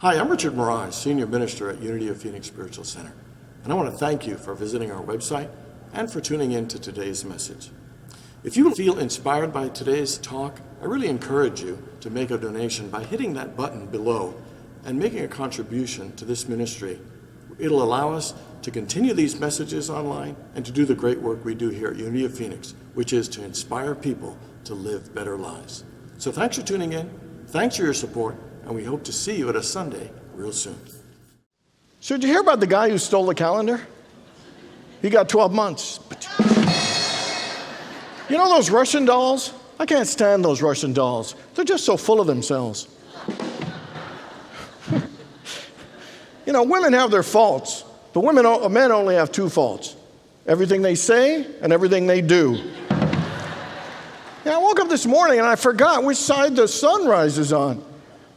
Hi, I'm Richard Maraj, Senior Minister at Unity of Phoenix Spiritual Center, and I want to thank you for visiting our website and for tuning in to today's message. If you feel inspired by today's talk, I really encourage you to make a donation by hitting that button below and making a contribution to this ministry. It'll allow us to continue these messages online and to do the great work we do here at Unity of Phoenix, which is to inspire people to live better lives. So thanks for tuning in, thanks for your support, and we hope to see you at a Sunday real soon. So did you hear about the guy who stole the calendar? He got 12 months. You know those Russian dolls? I can't stand those Russian dolls. They're just so full of themselves. You know, women have their faults, but men only have two faults. Everything they say and everything they do. Yeah, I woke up this morning and I forgot which side the sun rises on.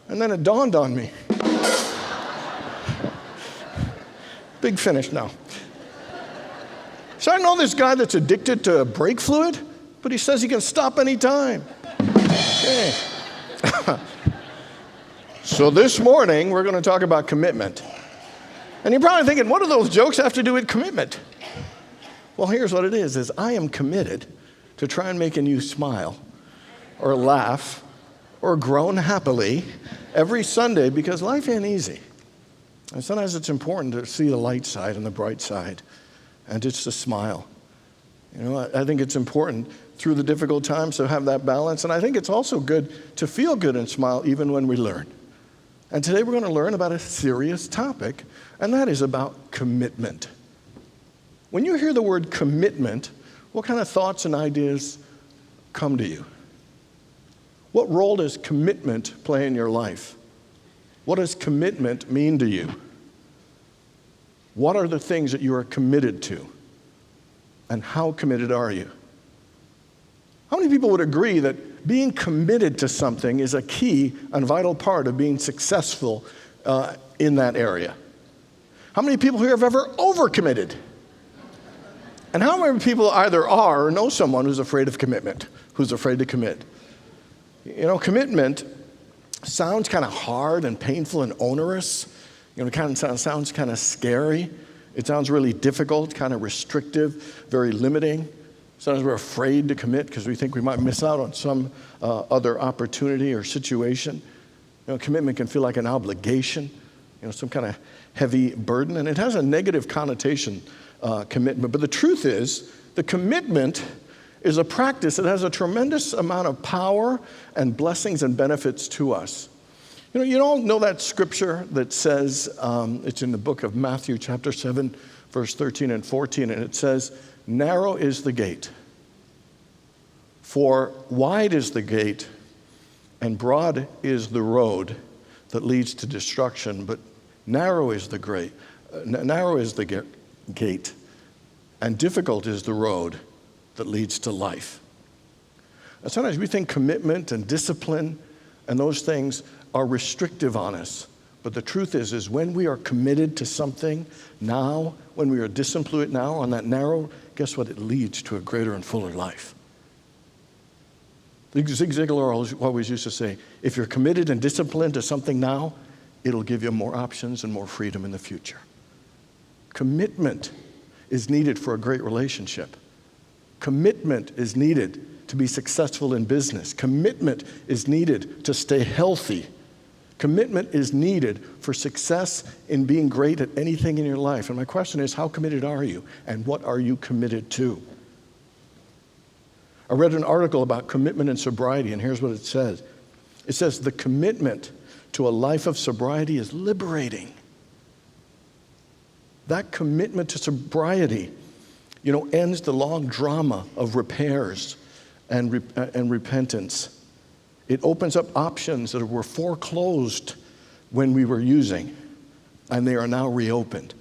And then it dawned on me. Big finish now. So I know this guy that's addicted to brake fluid, but he says he can stop anytime. Okay. So this morning, we're going to talk about commitment. And you're probably thinking, what do those jokes have to do with commitment? Well, here's what it is I am committed to try and making you smile or laugh or groan happily every Sunday, because life ain't easy. And sometimes it's important to see the light side and the bright side and just to smile. You know, I think it's important through the difficult times to have that balance. And I think it's also good to feel good and smile even when we learn. And today we're going to learn about a serious topic, and that is about commitment. When you hear the word commitment, what kind of thoughts and ideas come to you? What role does commitment play in your life? What does commitment mean to you? What are the things that you are committed to? And how committed are you? How many people would agree that being committed to something is a key and vital part of being successful in that area? How many people here have ever overcommitted? And how many people either are or know someone who's afraid of commitment, who's afraid to commit? You know, commitment sounds kind of hard and painful and onerous. You know, it kind of sounds kind of scary. It sounds really difficult, kind of restrictive, very limiting. Sometimes we're afraid to commit because we think we might miss out on some other opportunity or situation. You know, commitment can feel like an obligation, you know, some kind of heavy burden, and it has a negative connotation, commitment. But the truth is, the commitment is a practice that has a tremendous amount of power and blessings and benefits to us. You know, you all know that scripture that says, it's in the book of Matthew chapter 7, verse 13 and 14, and it says, narrow is the gate, for wide is the gate, and broad is the road that leads to destruction, but narrow is the gate, and difficult is the road that leads to life. And sometimes we think commitment and discipline and those things are restrictive on us. But the truth is when we are committed to something now, when we are disciplined now on that narrow, guess what? It leads to a greater and fuller life. Zig Ziglar always used to say, if you're committed and disciplined to something now, it'll give you more options and more freedom in the future. Commitment is needed for a great relationship. Commitment is needed to be successful in business. Commitment is needed to stay healthy. Commitment is needed for success in being great at anything in your life. And my question is, how committed are you? And what are you committed to? I read an article about commitment and sobriety, and here's what it says. It says, the commitment to a life of sobriety is liberating. That commitment to sobriety, you know, ends the long drama of repairs and repentance. It opens up options that were foreclosed when we were using, and they are now reopened.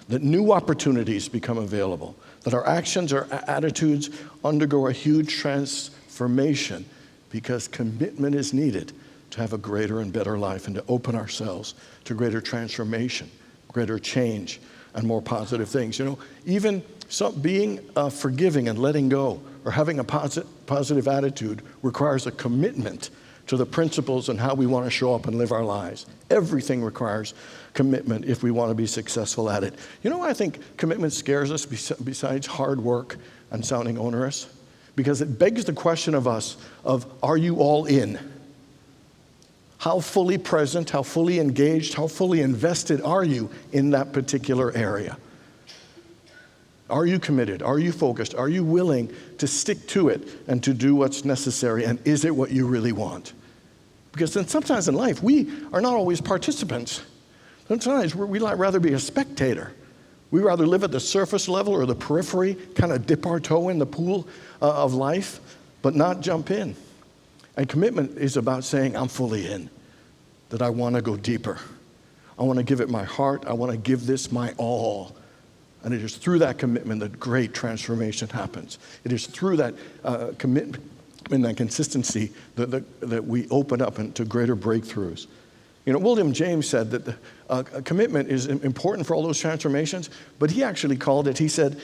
That new opportunities become available. That our actions or attitudes undergo a huge transformation because commitment is needed to have a greater and better life and to open ourselves to greater transformation, greater change, and more positive things. You know, even being forgiving and letting go or having a positive attitude requires a commitment to the principles and how we want to show up and live our lives. Everything requires commitment if we want to be successful at it. You know why I think commitment scares us besides hard work and sounding onerous? Because it begs the question of us of, are you all in? How fully present, how fully engaged, how fully invested are you in that particular area? Are you committed? Are you focused? Are you willing to stick to it and to do what's necessary? And is it what you really want? Because then sometimes in life, we are not always participants. Sometimes we'd rather be a spectator. We'd rather live at the surface level or the periphery, kind of dip our toe in the pool of life, but not jump in. And commitment is about saying, I'm fully in, that I want to go deeper. I want to give it my heart. I want to give this my all. And it is through that commitment that great transformation happens. It is through that commitment and that consistency that we open up into greater breakthroughs. You know, William James said that the commitment is important for all those transformations, but he actually called it, he said,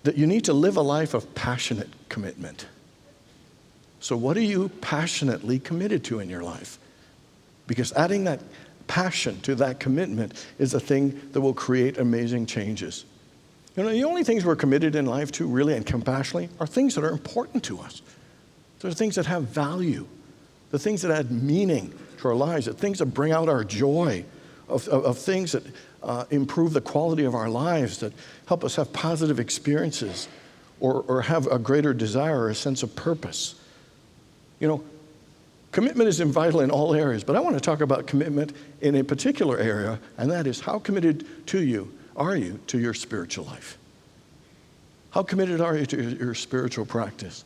that you need to live a life of passionate commitment. So what are you passionately committed to in your life? Because adding that passion to that commitment is a thing that will create amazing changes. You know, the only things we're committed in life to, really, and compassionately, are things that are important to us. They're things that have value, the things that add meaning to our lives, the things that bring out our joy, of things that improve the quality of our lives, that help us have positive experiences or have a greater desire or a sense of purpose. You know, commitment is vital in all areas, but I want to talk about commitment in a particular area, and that is, how committed are you to your spiritual life? How committed are you to your spiritual practice?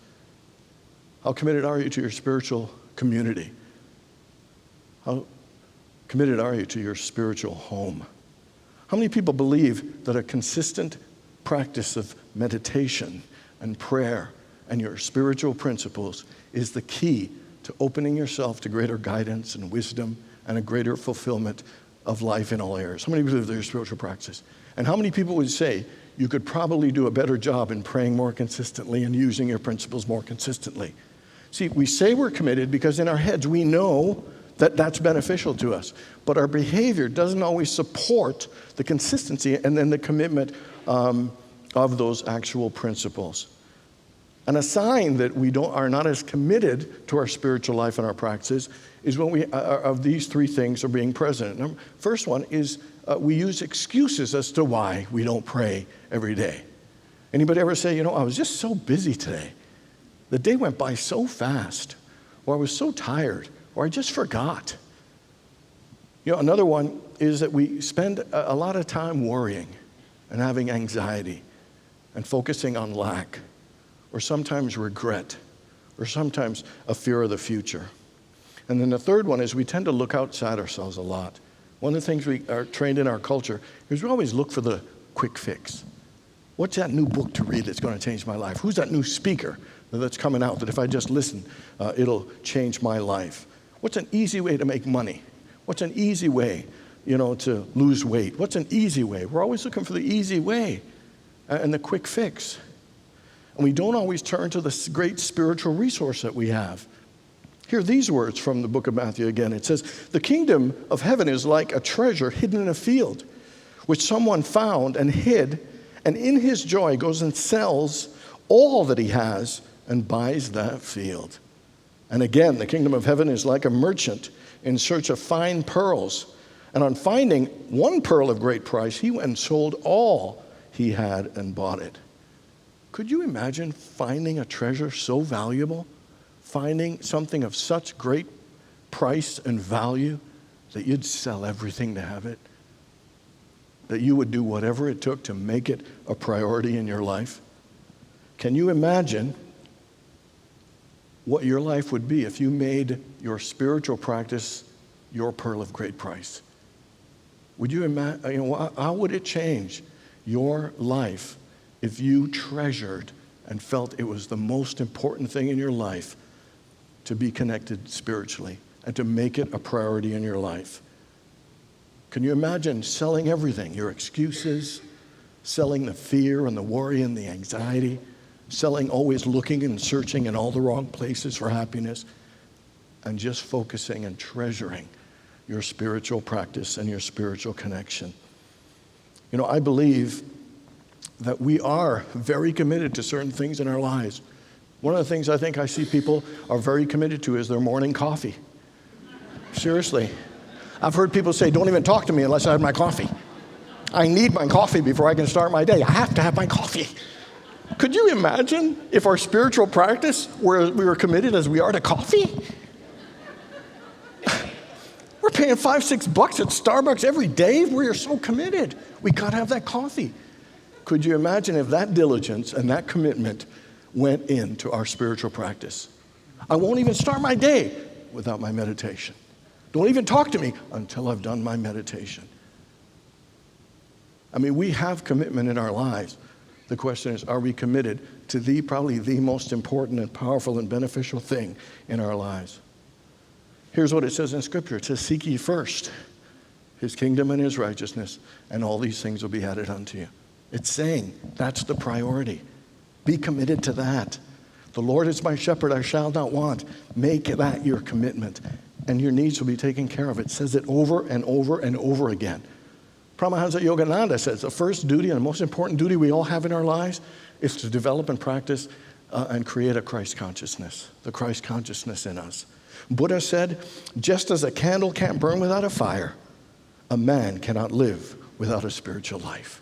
How committed are you to your spiritual community? How committed are you to your spiritual home? How many people believe that a consistent practice of meditation and prayer and your spiritual principles is the key to opening yourself to greater guidance and wisdom and a greater fulfillment of life in all areas? How many believe their spiritual practice? And how many people would say you could probably do a better job in praying more consistently and using your principles more consistently? See, we say we're committed because in our heads we know that that's beneficial to us, but our behavior doesn't always support the consistency and then the commitment of those actual principles. And a sign that we are not as committed to our spiritual life and our practices is when we of these three things are being present. And first one is we use excuses as to why we don't pray every day. Anybody ever say, you know, I was just so busy today. The day went by so fast, or I was so tired, or I just forgot. You know, another one is that we spend a lot of time worrying and having anxiety and focusing on lack, or sometimes regret, or sometimes a fear of the future. And then the third one is we tend to look outside ourselves a lot. One of the things we are trained in our culture is we always look for the quick fix. What's that new book to read that's going to change my life? Who's that new speaker that's coming out that if I just listen, it'll change my life? What's an easy way to make money? What's an easy way, you know, to lose weight? What's an easy way? We're always looking for the easy way and the quick fix. And we don't always turn to the great spiritual resource that we have. Hear these words from the book of Matthew again. It says, the kingdom of heaven is like a treasure hidden in a field, which someone found and hid, and in his joy goes and sells all that he has and buys that field. And again, the kingdom of heaven is like a merchant in search of fine pearls. And on finding one pearl of great price, he went and sold all he had and bought it. Could you imagine finding a treasure so valuable, finding something of such great price and value that you'd sell everything to have it? That you would do whatever it took to make it a priority in your life? Can you imagine what your life would be if you made your spiritual practice your pearl of great price? Would you imagine, how would it change your life if you treasured and felt it was the most important thing in your life to be connected spiritually and to make it a priority in your life? Can you imagine selling everything, your excuses, selling the fear and the worry and the anxiety, selling always looking and searching in all the wrong places for happiness, and just focusing and treasuring your spiritual practice and your spiritual connection. You know, I believe that we are very committed to certain things in our lives. One of the things I think I see people are very committed to is their morning coffee. Seriously. I've heard people say, don't even talk to me unless I have my coffee. I need my coffee before I can start my day. I have to have my coffee. Could you imagine if our spiritual practice we were committed as we are to coffee? We're paying $5-6 at Starbucks every day. We are so committed. We got to have that coffee. Could you imagine if that diligence and that commitment went into our spiritual practice? I won't even start my day without my meditation. Don't even talk to me until I've done my meditation. I mean, we have commitment in our lives. The question is, are we committed to probably the most important and powerful and beneficial thing in our lives? Here's what it says in Scripture. It says, seek ye first his kingdom and his righteousness, and all these things will be added unto you. It's saying that's the priority. Be committed to that. The Lord is my shepherd, I shall not want. Make that your commitment, and your needs will be taken care of. It says it over and over and over again. Paramahansa Yogananda says the first duty and the most important duty we all have in our lives is to develop and practice and create a Christ consciousness, the Christ consciousness in us. Buddha said, just as a candle can't burn without a fire, a man cannot live without a spiritual life.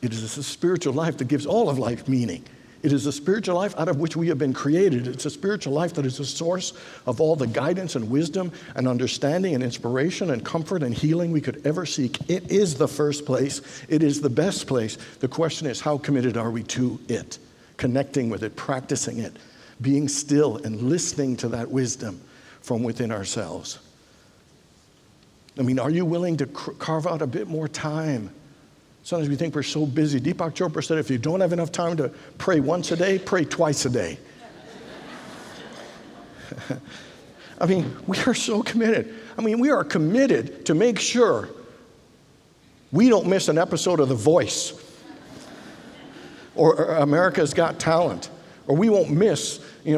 It is a spiritual life that gives all of life meaning. It is a spiritual life out of which we have been created. It's a spiritual life that is the source of all the guidance and wisdom and understanding and inspiration and comfort and healing we could ever seek. It is the first place. It is the best place. The question is, how committed are we to it? Connecting with it, practicing it, being still and listening to that wisdom from within ourselves. I mean, are you willing to carve out a bit more time? Sometimes we think we're so busy. Deepak Chopra said, if you don't have enough time to pray once a day, pray twice a day. I mean, we are so committed. I mean, we are committed to make sure we don't miss an episode of The Voice or America's Got Talent, or we won't miss,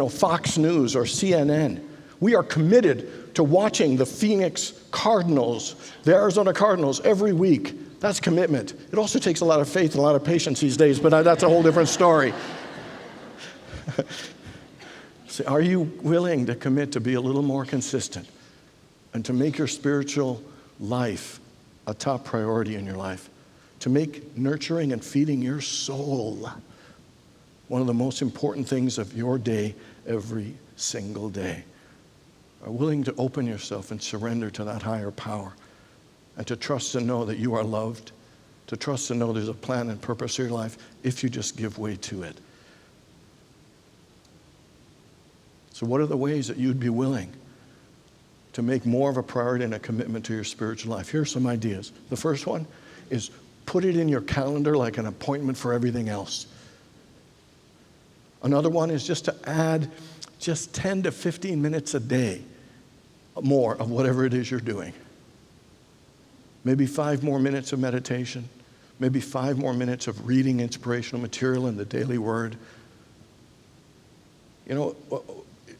Fox News or CNN. We are committed to watching the Phoenix Cardinals, the Arizona Cardinals, every week. That's commitment. It also takes a lot of faith and a lot of patience these days, but that's a whole different story. So are you willing to commit to be a little more consistent and to make your spiritual life a top priority in your life? To make nurturing and feeding your soul one of the most important things of your day every single day? Are willing to open yourself and surrender to that higher power, and to trust and know that you are loved, to trust and know there's a plan and purpose for your life if you just give way to it. So what are the ways that you'd be willing to make more of a priority and a commitment to your spiritual life? Here are some ideas. The first one is put it in your calendar like an appointment for everything else. Another one is just to add just 10 to 15 minutes a day more of whatever it is you're doing. Maybe 5 more minutes of meditation, maybe 5 more minutes of reading inspirational material in the daily word.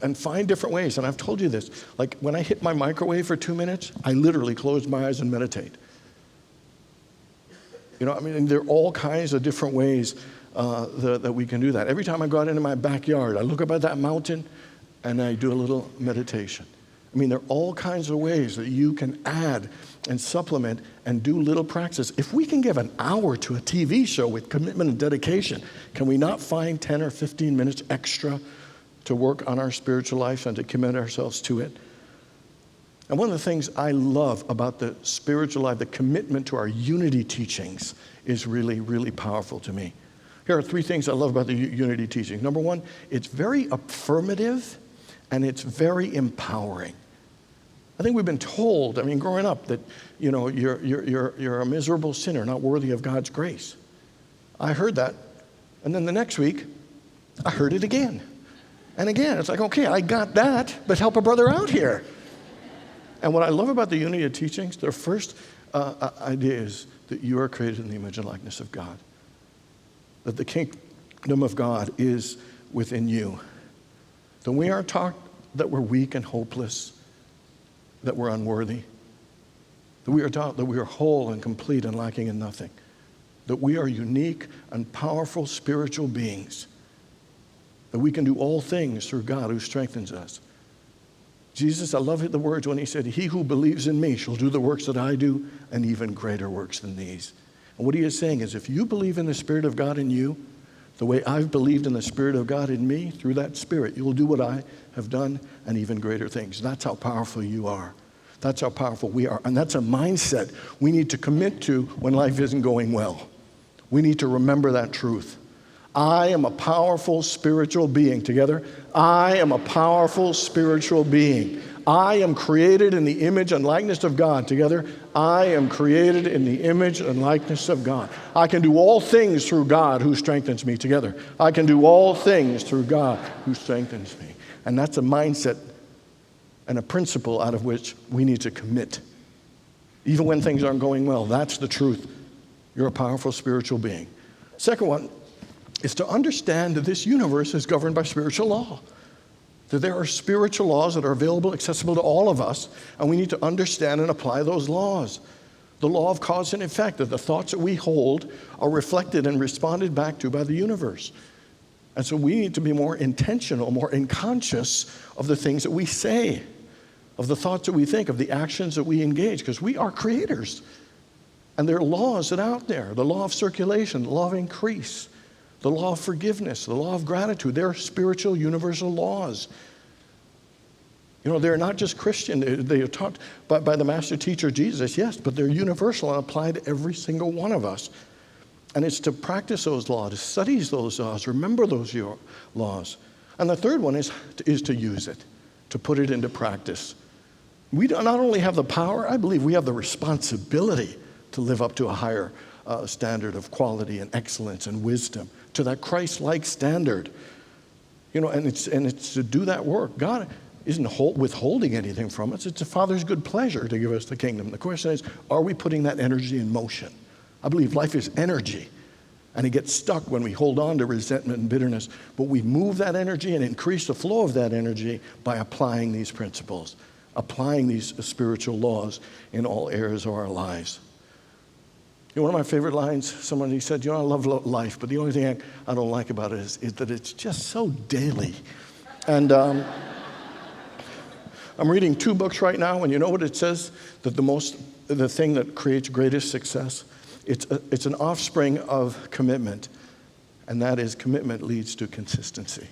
And find different ways. And I've told you this, like when I hit my microwave for 2 minutes, I literally close my eyes and meditate. There are all kinds of different ways that we can do that. Every time I go out into my backyard, I look up at that mountain and I do a little meditation. There are all kinds of ways that you can add and supplement and do little practice. If we can give an hour to a TV show with commitment and dedication, can we not find 10 or 15 minutes extra to work on our spiritual life and to commit ourselves to it? And one of the things I love about the spiritual life, the commitment to our unity teachings, is really, really powerful to me. Here are 3 things I love about the unity teachings. Number 1, it's very affirmative and it's very empowering. I think we've been told, growing up, that you're a miserable sinner, not worthy of God's grace. I heard that, and then the next week, I heard it again. And again, it's like, okay, I got that, but help a brother out here. And what I love about the unity of teachings, their first idea is that you are created in the image and likeness of God. That the kingdom of God is within you. That we are that we're weak and hopeless, that we're unworthy. That we are taught that we are whole and complete and lacking in nothing. That we are unique and powerful spiritual beings. That we can do all things through God who strengthens us. Jesus, I love the words when he said, he who believes in me shall do the works that I do and even greater works than these. And what he is saying is if you believe in the Spirit of God in you, the way I've believed in the Spirit of God in me, through that Spirit, you'll do what I have done and even greater things. That's how powerful you are. That's how powerful we are. And that's a mindset we need to commit to when life isn't going well. We need to remember that truth. I am a powerful spiritual being. Together, I am a powerful spiritual being. I am created in the image and likeness of God. Together, I am created in the image and likeness of God. I can do all things through God who strengthens me. Together, I can do all things through God who strengthens me. And that's a mindset and a principle out of which we need to commit. Even when things aren't going well, that's the truth. You're a powerful spiritual being. Second one is to understand that this universe is governed by spiritual law. That there are spiritual laws that are available, accessible to all of us, and we need to understand and apply those laws. The law of cause and effect, that the thoughts that we hold are reflected and responded back to by the universe. And so we need to be more intentional, more conscious of the things that we say, of the thoughts that we think, of the actions that we engage, because we are creators. And there are laws that are out there, the law of circulation, the law of increase, the law of forgiveness, the law of gratitude. They're spiritual, universal laws. You know, they're not just Christian. They are taught by the master teacher, Jesus, yes, but they're universal and apply to every single one of us. And it's to practice those laws, to study those laws, remember those laws. And the third one is to use it, to put it into practice. We not only have the power, I believe we have the responsibility to live up to a higher standard of quality and excellence and wisdom, to that Christ-like standard. You know, and it's to do that work. God isn't withholding anything from us. It's the Father's good pleasure to give us the kingdom. The question is, are we putting that energy in motion? I believe life is energy, and it gets stuck when we hold on to resentment and bitterness. But we move that energy and increase the flow of that energy by applying these principles, applying these spiritual laws in all areas of our lives. You know, one of my favorite lines, somebody said, you know, I love life, but the only thing I don't like about it is that it's just so daily. And I'm reading 2 books right now, and you know what it says? That the thing that creates greatest success, it's an offspring of commitment, and that is commitment leads to consistency.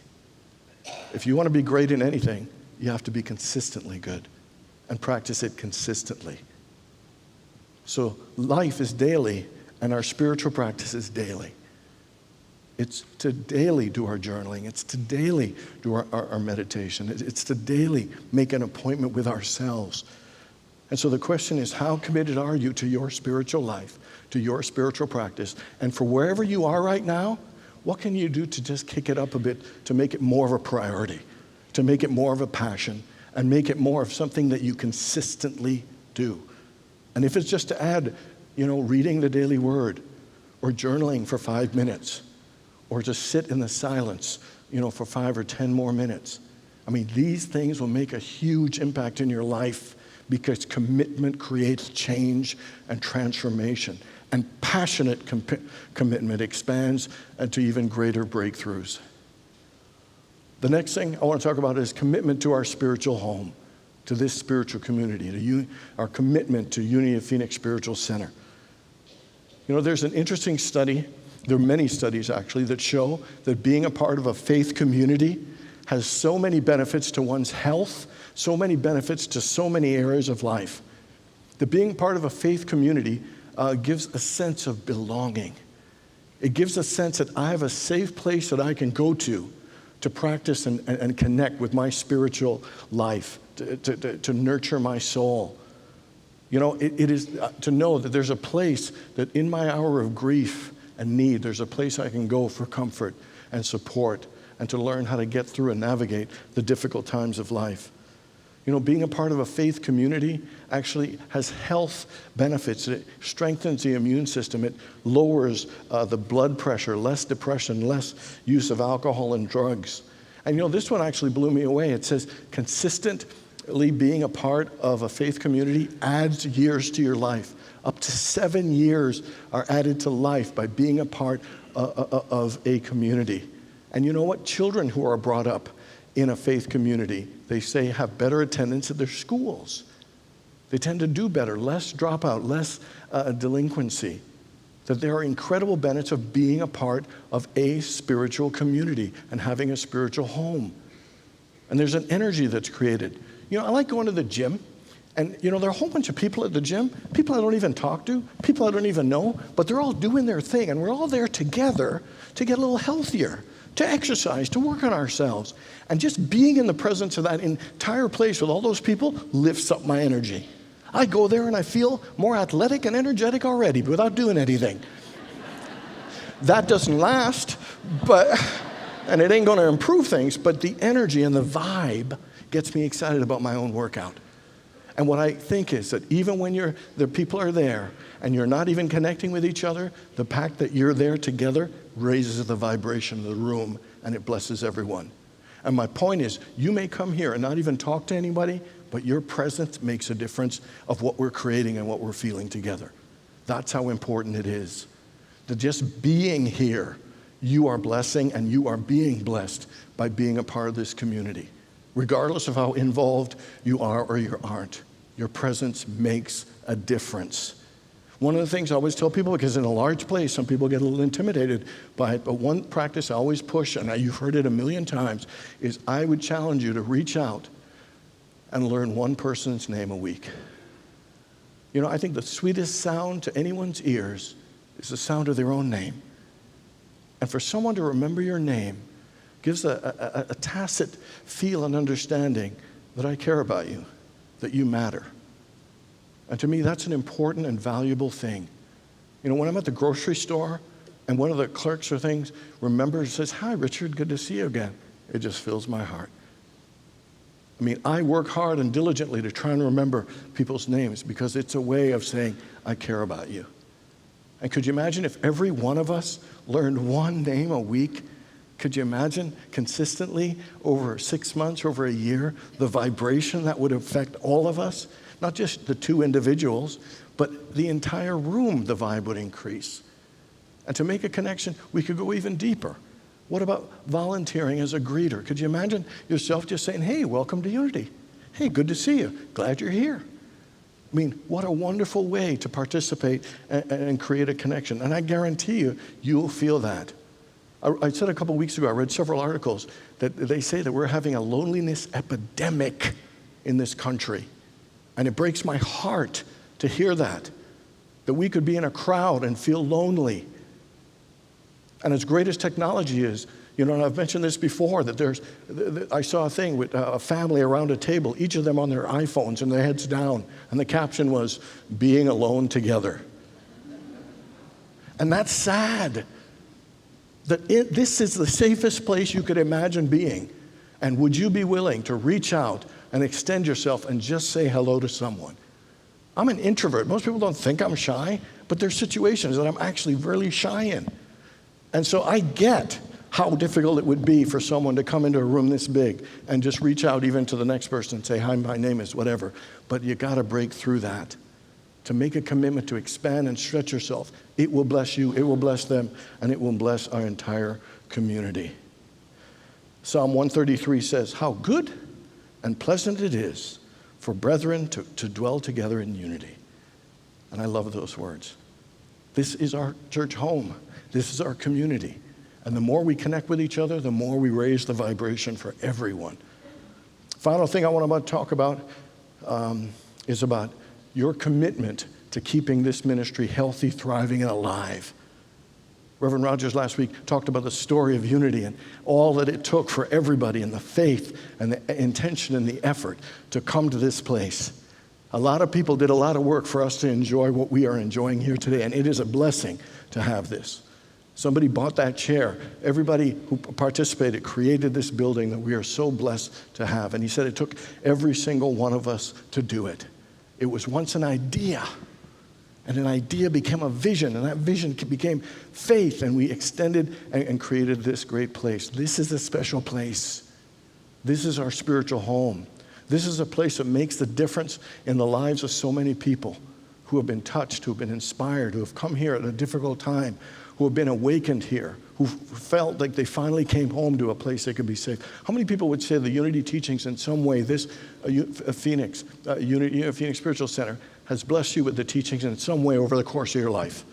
If you want to be great in anything, you have to be consistently good and practice it consistently. So life is daily, and our spiritual practice is daily. It's to daily do our journaling. It's to daily do our meditation. It's to daily make an appointment with ourselves. And so the question is, how committed are you to your spiritual life, to your spiritual practice? And for wherever you are right now, what can you do to just kick it up a bit, to make it more of a priority, to make it more of a passion, and make it more of something that you consistently do? And if it's just to add, you know, reading the daily word, or journaling for 5 minutes, or just sit in the silence, you know, for 5 or 10 more minutes. I mean, these things will make a huge impact in your life, because commitment creates change and transformation. And passionate commitment expands to even greater breakthroughs. The next thing I want to talk about is commitment to our spiritual home, to this spiritual community, to our commitment to Unity of Phoenix Spiritual Center. You know, there's an interesting study, there are many studies actually, that show that being a part of a faith community has so many benefits to one's health, so many benefits to so many areas of life. That being part of a faith community gives a sense of belonging. It gives a sense that I have a safe place that I can go to practice and connect with my spiritual life, to nurture my soul. You know, it is to know that there's a place that in my hour of grief and need, there's a place I can go for comfort and support, and to learn how to get through and navigate the difficult times of life. You know, being a part of a faith community actually has health benefits. It strengthens the immune system. It lowers the blood pressure, less depression, less use of alcohol and drugs. And this one actually blew me away. It says, consistently being a part of a faith community adds years to your life. Up to 7 years are added to life by being a part of a community. And you know what? Children who are brought up in a faith community, they say have better attendance at their schools. They tend to do better, less dropout, less delinquency. That there are incredible benefits of being a part of a spiritual community and having a spiritual home. And there's an energy that's created. I like going to the gym, and there are a whole bunch of people at the gym, people I don't even talk to, people I don't even know, but they're all doing their thing, and we're all there together to get a little healthier, to exercise, to work on ourselves. And just being in the presence of that entire place with all those people lifts up my energy. I go there and I feel more athletic and energetic already without doing anything. That doesn't last, and it ain't going to improve things, but the energy and the vibe gets me excited about my own workout. And what I think is that even when the people are there and you're not even connecting with each other, the fact that you're there together raises the vibration of the room and it blesses everyone. And my point is, you may come here and not even talk to anybody, but your presence makes a difference of what we're creating and what we're feeling together. That's how important it is. That just being here, you are blessing and you are being blessed by being a part of this community. Regardless of how involved you are or you aren't, your presence makes a difference. One of the things I always tell people, because in a large place, some people get a little intimidated by it, but one practice I always push, and you've heard it a million times, is I would challenge you to reach out and learn one person's name a week. I think the sweetest sound to anyone's ears is the sound of their own name. And for someone to remember your name gives a tacit feel and understanding that I care about you, that you matter. And to me, that's an important and valuable thing. When I'm at the grocery store and one of the clerks or things remembers, says, "Hi, Richard, good to see you again," it just fills my heart. I work hard and diligently to try and remember people's names because it's a way of saying, I care about you. And could you imagine if every one of us learned one name a week? Could you imagine consistently over 6 months, over a year, the vibration that would affect all of us? Not just the two individuals, but the entire room, the vibe would increase. And to make a connection, we could go even deeper. What about volunteering as a greeter? Could you imagine yourself just saying, "Hey, welcome to Unity. Hey, good to see you. Glad you're here." What a wonderful way to participate and create a connection. And I guarantee you, you'll feel that. I said a couple weeks ago, I read several articles that they say that we're having a loneliness epidemic in this country. And it breaks my heart to hear that we could be in a crowd and feel lonely. And as great as technology is, and I've mentioned this before, that I saw a thing with a family around a table, each of them on their iPhones and their heads down, and the caption was, "Being alone together." And that's sad. This is the safest place you could imagine being. And would you be willing to reach out and extend yourself and just say hello to someone? I'm an introvert. Most people don't think I'm shy, but there's situations that I'm actually really shy in. And so I get how difficult it would be for someone to come into a room this big and just reach out even to the next person and say, "Hi, my name is whatever." But you got to break through that. To make a commitment to expand and stretch yourself. It will bless you, it will bless them, and it will bless our entire community. Psalm 133 says, "How good and pleasant it is for brethren to dwell together in unity." And I love those words. This is our church home. This is our community. And the more we connect with each other, the more we raise the vibration for everyone. Final thing I want to talk about is about your commitment to keeping this ministry healthy, thriving, and alive. Reverend Rogers last week talked about the story of Unity and all that it took for everybody and the faith and the intention and the effort to come to this place. A lot of people did a lot of work for us to enjoy what we are enjoying here today, and it is a blessing to have this. Somebody bought that chair. Everybody who participated created this building that we are so blessed to have. And he said it took every single one of us to do it. It was once an idea, and an idea became a vision, and that vision became faith, and we extended and created this great place. This is a special place. This is our spiritual home. This is a place that makes the difference in the lives of so many people who have been touched, who have been inspired, who have come here at a difficult time, who have been awakened here, who felt like they finally came home to a place they could be safe. How many people would say the Unity teachings in some way, this Phoenix Spiritual Center has blessed you with the teachings in some way over the course of your life?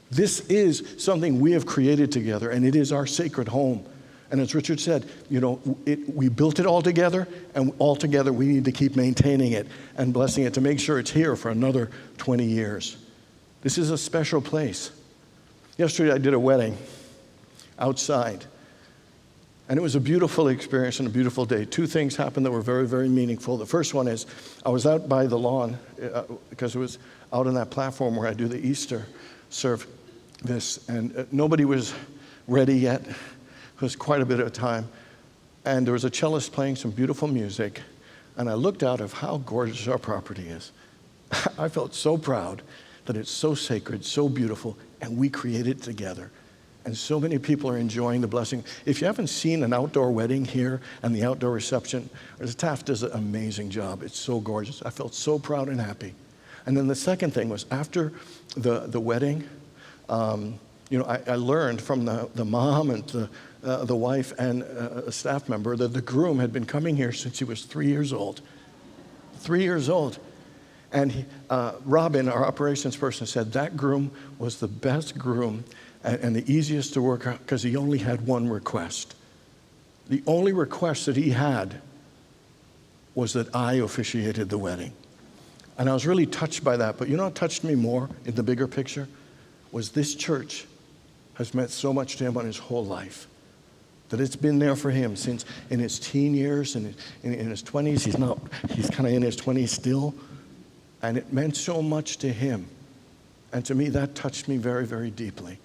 This is something we have created together, and it is our sacred home. And as Richard said, we built it all together, and all together we need to keep maintaining it and blessing it to make sure it's here for another 20 years. This is a special place. Yesterday I did a wedding outside, and it was a beautiful experience and a beautiful day. Two things happened that were very, very meaningful. The first one is I was out by the lawn because it was out on that platform where I do the Easter service, and nobody was ready yet. It was quite a bit of time, and there was a cellist playing some beautiful music, and I looked out of how gorgeous our property is. I felt so proud that it's so sacred, so beautiful, and we created it together. And so many people are enjoying the blessing. If you haven't seen an outdoor wedding here and the outdoor reception, the staff does an amazing job. It's so gorgeous. I felt so proud and happy. And then the second thing was after the wedding, I learned from the mom and the wife and a staff member that the groom had been coming here since he was 3 years old. 3 years old. And Robin, our operations person, said that groom was the best groom and the easiest to work out because he only had one request. The only request that he had was that I officiated the wedding. And I was really touched by that. But you know what touched me more in the bigger picture? Was this church has meant so much to him on his whole life. That it's been there for him since in his teen years and in his 20s. He's kind of in his 20s still. And it meant so much to him. And to me, that touched me very, very deeply.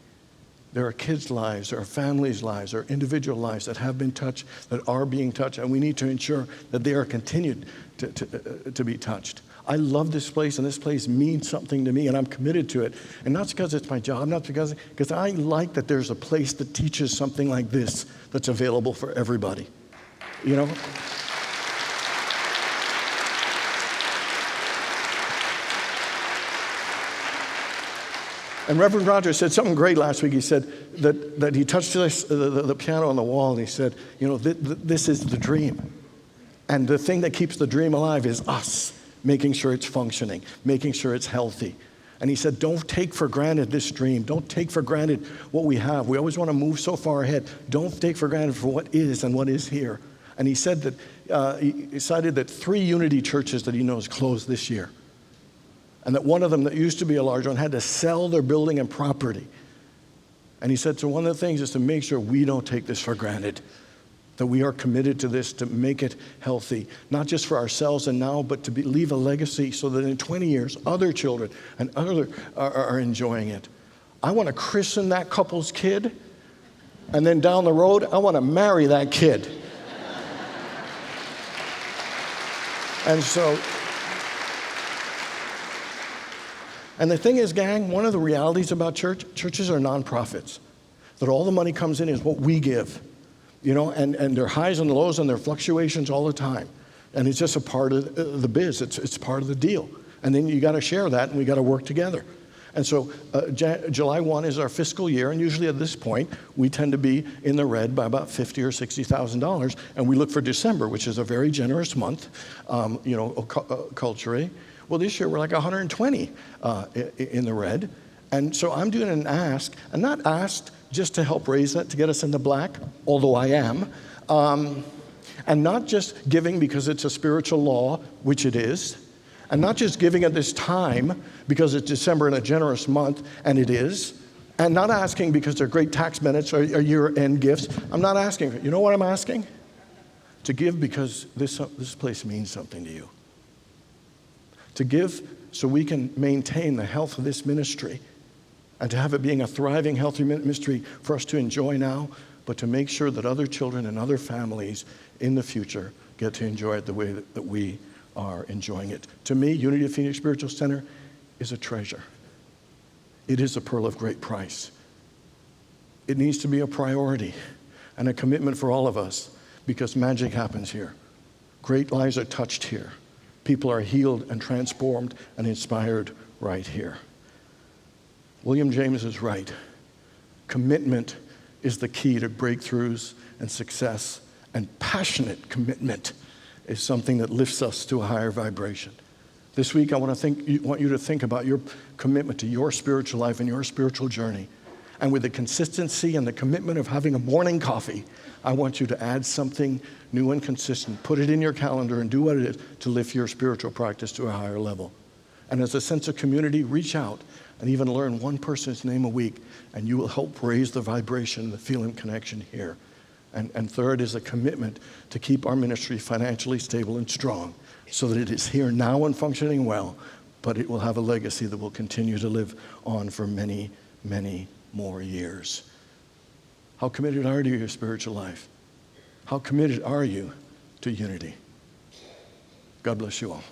There are kids' lives, there are families' lives, there are individual lives that have been touched, that are being touched, and we need to ensure that they are continued to be touched. I love this place, and this place means something to me, and I'm committed to it. And not because it's my job, not because I like that there's a place that teaches something like this that's available for everybody. You know? And Reverend Rogers said something great last week. He said that he touched the piano on the wall, and he said, this is the dream. And the thing that keeps the dream alive is us, making sure it's functioning, making sure it's healthy. And he said, don't take for granted this dream. Don't take for granted what we have. We always want to move so far ahead. Don't take for granted for what is and what is here. And he said that he cited that 3 Unity churches that he knows closed this year. And that one of them that used to be a large one had to sell their building and property. And he said, so one of the things is to make sure we don't take this for granted, that we are committed to this to make it healthy, not just for ourselves and now, but to leave a legacy so that in 20 years, other children and other are enjoying it. I want to christen that couple's kid, and then down the road, I want to marry that kid. And the thing is, gang, one of the realities about churches are nonprofits. That all the money comes in is what we give. And there are highs and lows and there are fluctuations all the time. And it's just a part of the biz. It's part of the deal. And then you got to share that, and we got to work together. And so July 1 is our fiscal year, and usually at this point, we tend to be in the red by about $50,000 or $60,000. And we look for December, which is a very generous month, culturally. Well, this year we're like 120 in the red. And so I'm doing an ask, and not asked just to help raise that, to get us in the black, although I am. And not just giving because it's a spiritual law, which it is. And not just giving at this time because it's December and a generous month, and it is. And not asking because they're great tax benefits or year-end gifts. I'm not asking. You know what I'm asking? To give because this place means something to you. To give so we can maintain the health of this ministry and to have it being a thriving, healthy ministry for us to enjoy now, but to make sure that other children and other families in the future get to enjoy it the way that we are enjoying it. To me, Unity of Phoenix Spiritual Center is a treasure. It is a pearl of great price. It needs to be a priority and a commitment for all of us, because magic happens here. Great lives are touched here. People are healed and transformed and inspired right here. William James is right. Commitment is the key to breakthroughs and success, and passionate commitment is something that lifts us to a higher vibration. This week, I want you to think about your commitment to your spiritual life and your spiritual journey. And with the consistency and the commitment of having a morning coffee, I want you to add something new and consistent. Put it in your calendar and do what it is to lift your spiritual practice to a higher level. And as a sense of community, reach out and even learn one person's name a week, and you will help raise the vibration, the feeling connection here. And third is a commitment to keep our ministry financially stable and strong so that it is here now and functioning well, but it will have a legacy that will continue to live on for many, many more years. How committed are you to your spiritual life? How committed are you to unity? God bless you all.